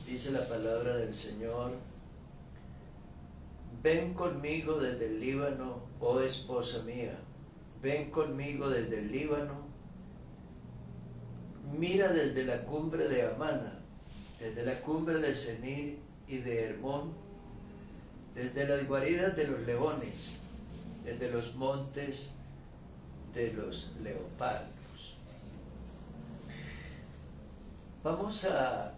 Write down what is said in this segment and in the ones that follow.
Dice la palabra del Señor: ven conmigo desde el Líbano, oh esposa mía, ven conmigo desde el Líbano, mira desde la cumbre de Amana, desde la cumbre de Senir y de Hermón, desde las guaridas de los leones, desde los montes de los leopardos. Vamos a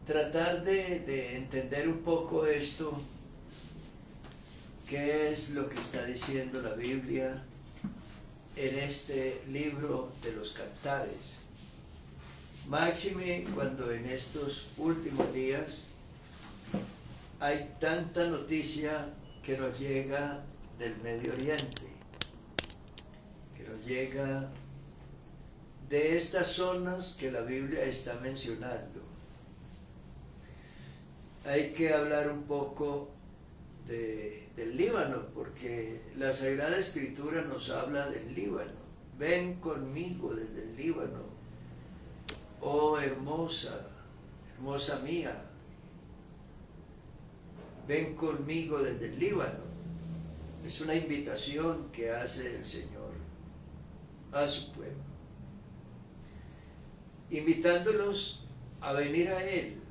tratar de entender un poco esto, qué es lo que está diciendo la Biblia en este libro de los Cantares. Máxime cuando en estos últimos días hay tanta noticia que nos llega del Medio Oriente, que nos llega de estas zonas que la Biblia está mencionando. Hay que hablar un poco del Líbano, porque la Sagrada Escritura nos habla del Líbano. Ven conmigo desde el Líbano, oh hermosa, hermosa mía, ven conmigo desde el Líbano. Es una invitación que hace el Señor a su pueblo, invitándolos a venir a Él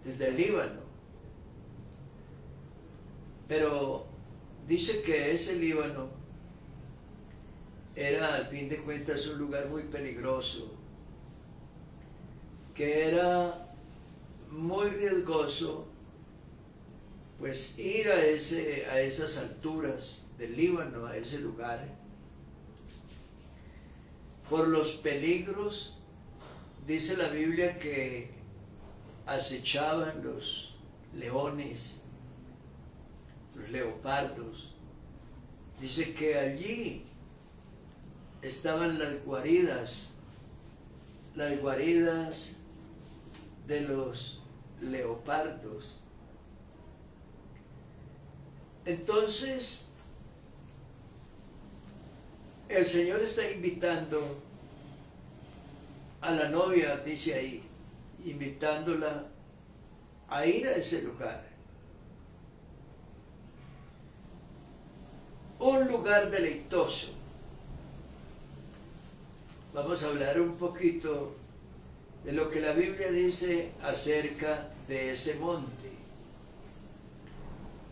desde el Líbano. Pero dice que ese Líbano era, al fin de cuentas, un lugar muy peligroso, que era muy riesgoso, pues ir a esas alturas del Líbano, a ese lugar, por los peligros. Dice la Biblia que acechaban los leones, los leopardos. Dice que allí estaban las guaridas de los leopardos. Entonces, el Señor está invitando a la novia, dice ahí, invitándola a ir a ese lugar. Un lugar deleitoso. Vamos a hablar un poquito de lo que la Biblia dice acerca de ese monte.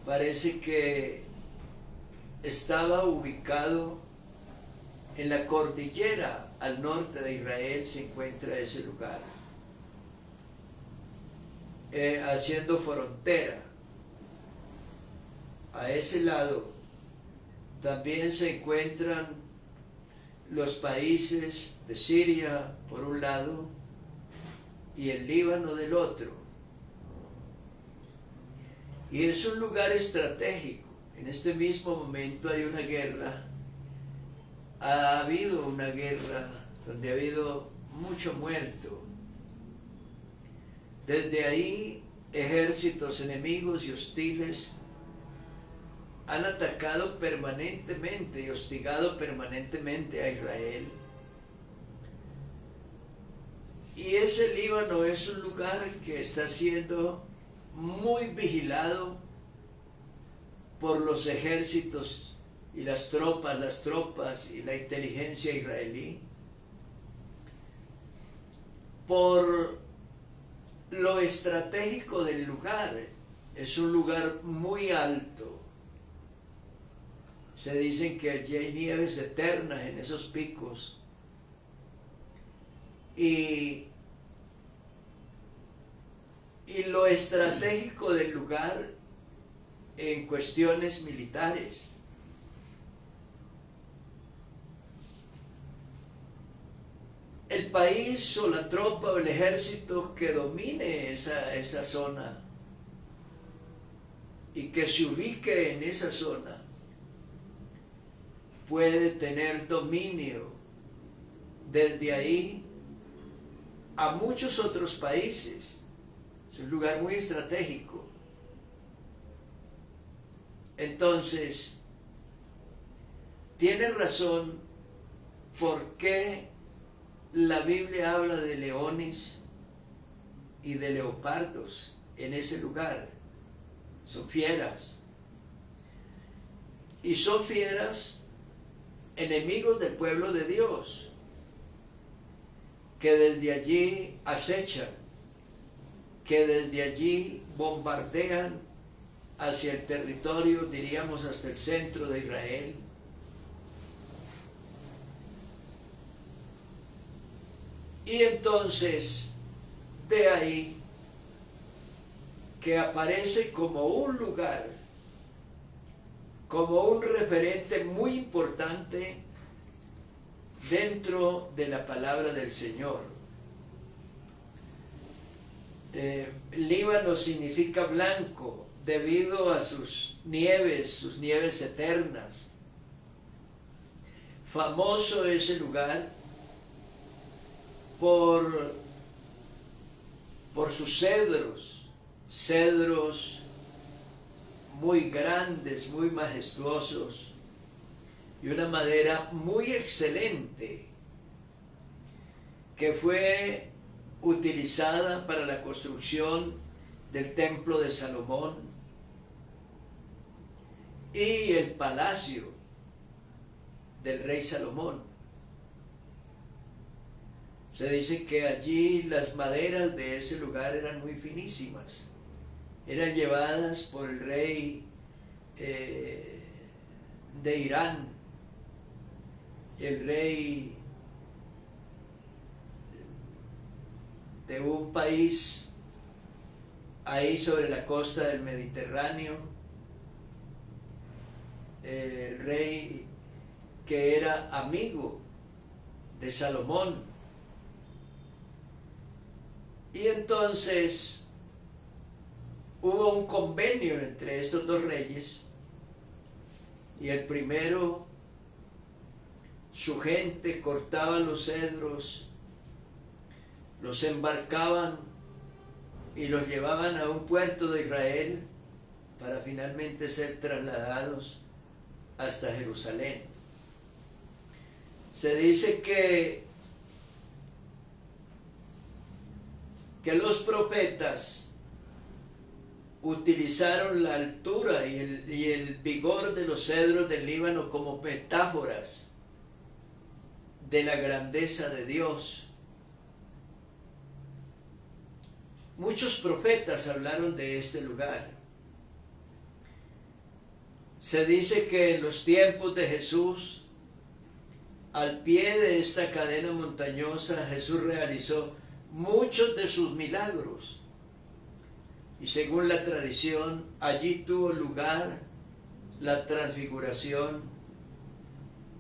Parece que estaba ubicado en la cordillera al norte de Israel, se encuentra ese lugar, haciendo frontera. A ese lado también se encuentran los países de Siria por un lado y el Líbano del otro. Y es un lugar estratégico. En este mismo momento hay una guerra. Ha habido una guerra donde ha habido mucho muerto. Desde ahí, ejércitos enemigos y hostiles han atacado permanentemente y hostigado permanentemente a Israel. Y ese Líbano es un lugar que está siendo muy vigilado por los ejércitos y las tropas y la inteligencia israelí, por lo estratégico del lugar. Es un lugar muy alto. Se dicen que allí hay nieves eternas en esos picos. Y lo estratégico del lugar en cuestiones militares. El país o la tropa o el ejército que domine esa zona y que se ubique en esa zona puede tener dominio desde ahí a muchos otros países. Es un lugar muy estratégico. Entonces, tiene razón por qué la Biblia habla de leones y de leopardos en ese lugar. Son fieras. Y son fieras enemigos del pueblo de Dios, que desde allí acechan, que desde allí bombardean hacia el territorio, diríamos hasta el centro de Israel. Y entonces, de ahí que aparece como un lugar, como un referente muy importante dentro de la palabra del Señor. Líbano significa blanco debido a sus nieves eternas. Famoso ese lugar por sus cedros muy grandes, muy majestuosos, y una madera muy excelente que fue utilizada para la construcción del templo de Salomón y el palacio del rey Salomón. Se dice que allí las maderas de ese lugar eran muy finísimas, eran llevadas por el rey de Irán, el rey de un país ahí sobre la costa del Mediterráneo, el rey que era amigo de Salomón. Y entonces hubo un convenio entre estos dos reyes, y el primero, su gente cortaba los cedros, los embarcaban y los llevaban a un puerto de Israel para finalmente ser trasladados hasta Jerusalén. Se dice que los profetas utilizaron la altura y el vigor de los cedros del Líbano como metáforas de la grandeza de Dios. Muchos profetas hablaron de este lugar. Se dice que en los tiempos de Jesús, al pie de esta cadena montañosa, Jesús realizó muchos de sus milagros. Y según la tradición, allí tuvo lugar la transfiguración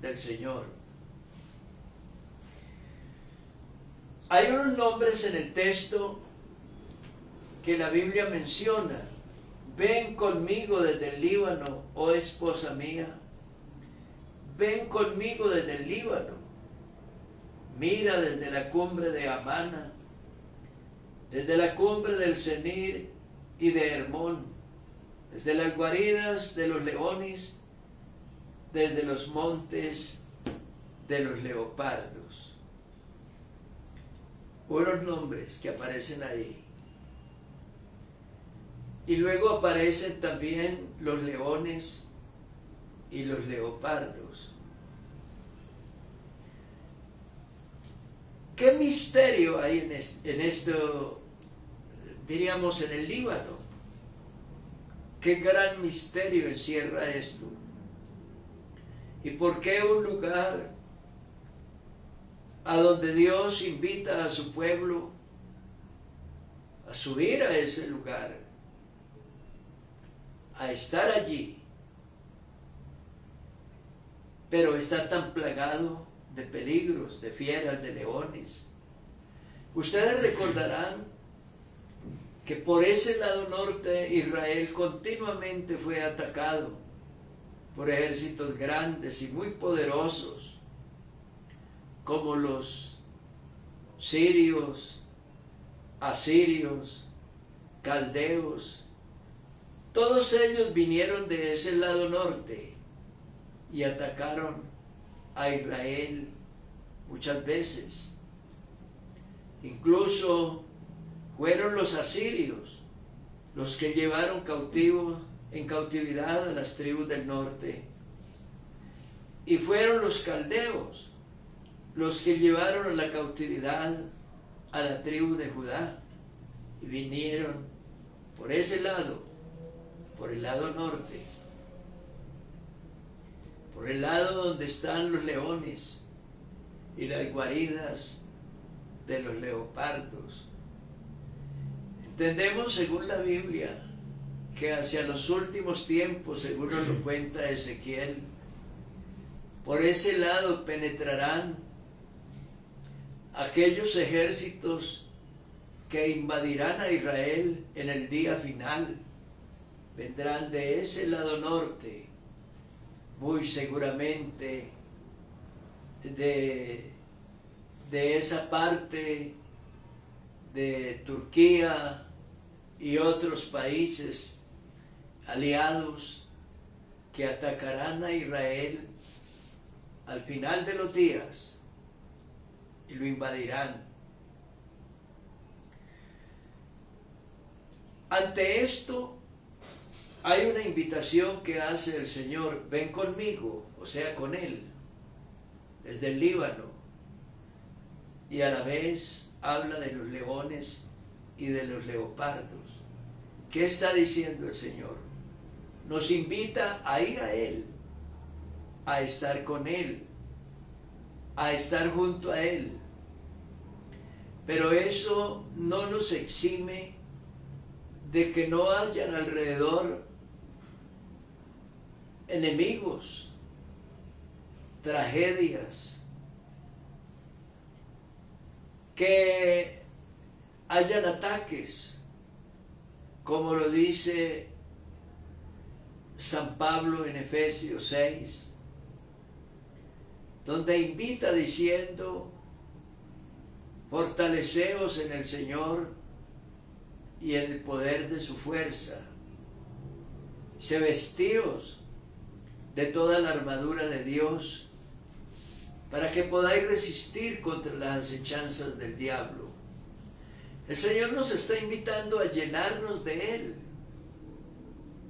del Señor. Hay unos nombres en el texto que la Biblia menciona. Ven conmigo desde el Líbano, oh esposa mía. Ven conmigo desde el Líbano. Mira desde la cumbre de Amana, desde la cumbre del Senir y de Hermón, desde las guaridas de los leones, desde los montes de los leopardos. Unos nombres que aparecen ahí. Y luego aparecen también los leones y los leopardos. ¿Qué misterio hay en esto, diríamos, en el Líbano? ¿Qué gran misterio encierra esto? ¿Y por qué un lugar a donde Dios invita a su pueblo a subir a ese lugar, a estar allí, pero está tan plagado de peligros, de fieras, de leones? Ustedes recordarán que por ese lado norte Israel continuamente fue atacado por ejércitos grandes y muy poderosos, como los sirios, asirios, caldeos. Todos ellos vinieron de ese lado norte y atacaron a Israel muchas veces. Incluso fueron los asirios los que llevaron en cautividad a las tribus del norte. Y fueron los caldeos los que llevaron a la cautividad a la tribu de Judá. Y vinieron por ese lado, por el lado norte, por el lado donde están los leones y las guaridas de los leopardos. Entendemos según la Biblia que hacia los últimos tiempos, según nos lo cuenta Ezequiel, por ese lado penetrarán aquellos ejércitos que invadirán a Israel en el día final. Vendrán de ese lado norte, muy seguramente de esa parte de Turquía y otros países aliados que atacarán a Israel al final de los días y lo invadirán. Ante esto hay una invitación que hace el Señor: ven conmigo, o sea, con Él, desde el Líbano, y a la vez habla de los leones y de los leopardos. ¿Qué está diciendo el Señor? Nos invita a ir a Él, a estar con Él, a estar junto a Él. Pero eso no nos exime de que no hayan alrededor enemigos, tragedias, que hayan ataques, como lo dice San Pablo en Efesios 6, donde invita diciendo: fortaleceos en el Señor y en el poder de su fuerza. Se vestíos de toda la armadura de Dios para que podáis resistir contra las acechanzas del diablo. El Señor nos está invitando a llenarnos de Él,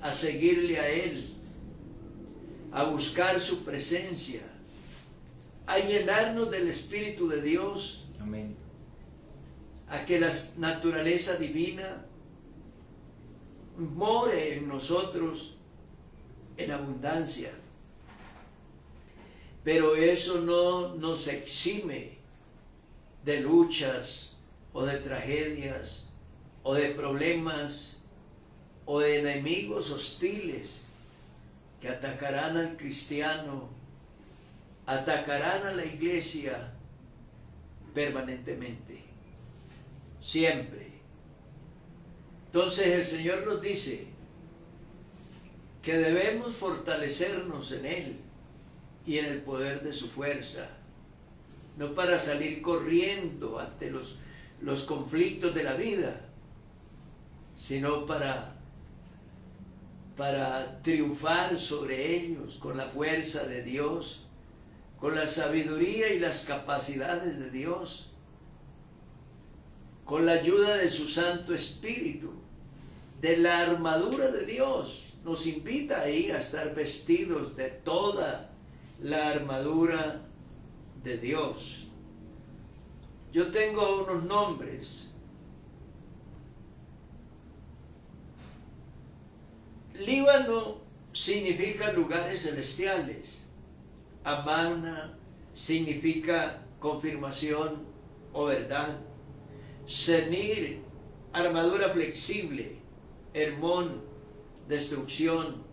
a seguirle a Él, a buscar su presencia, a llenarnos del Espíritu de Dios. Amén. A que la naturaleza divina more en nosotros en abundancia. Pero eso no nos exime de luchas o de tragedias o de problemas o de enemigos hostiles que atacarán al cristiano, atacarán a la iglesia permanentemente, siempre. Entonces el Señor nos dice que debemos fortalecernos en Él y en el poder de su fuerza, no para salir corriendo ante los conflictos de la vida, sino para triunfar sobre ellos con la fuerza de Dios, con la sabiduría y las capacidades de Dios, con la ayuda de su Santo Espíritu, de la armadura de Dios. Nos invita ahí a estar vestidos de toda la armadura de Dios. Yo tengo unos nombres. Líbano significa lugares celestiales. Amana significa confirmación o verdad. Senir, armadura flexible. Hermón, destrucción.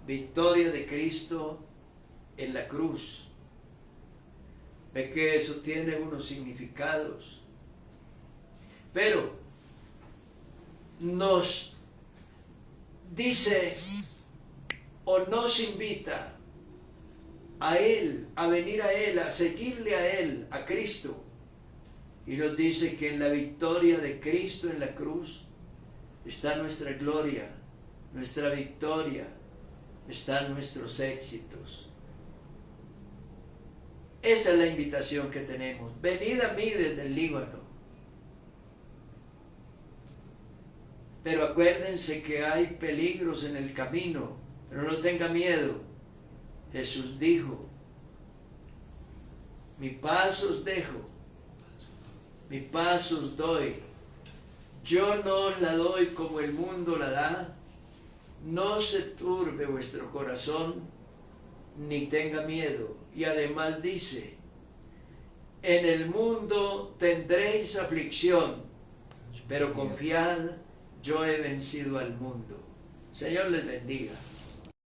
Victoria de Cristo en la cruz. Ve que eso tiene unos significados. Pero nos dice o nos invita a Él, a venir a Él, a seguirle a Él, a Cristo. Y nos dice que en la victoria de Cristo en la cruz está nuestra gloria, nuestra victoria, están nuestros éxitos. Esa es la invitación que tenemos. Venid a mí desde el Líbano, Pero acuérdense que hay peligros en el camino, pero no tenga miedo. Jesús dijo, mi paz os dejo, mi paz os doy. Yo no os la doy como el mundo la da. No se turbe vuestro corazón, ni tenga miedo. Y además dice, en el mundo tendréis aflicción, pero confiad, yo he vencido al mundo. Señor les bendiga.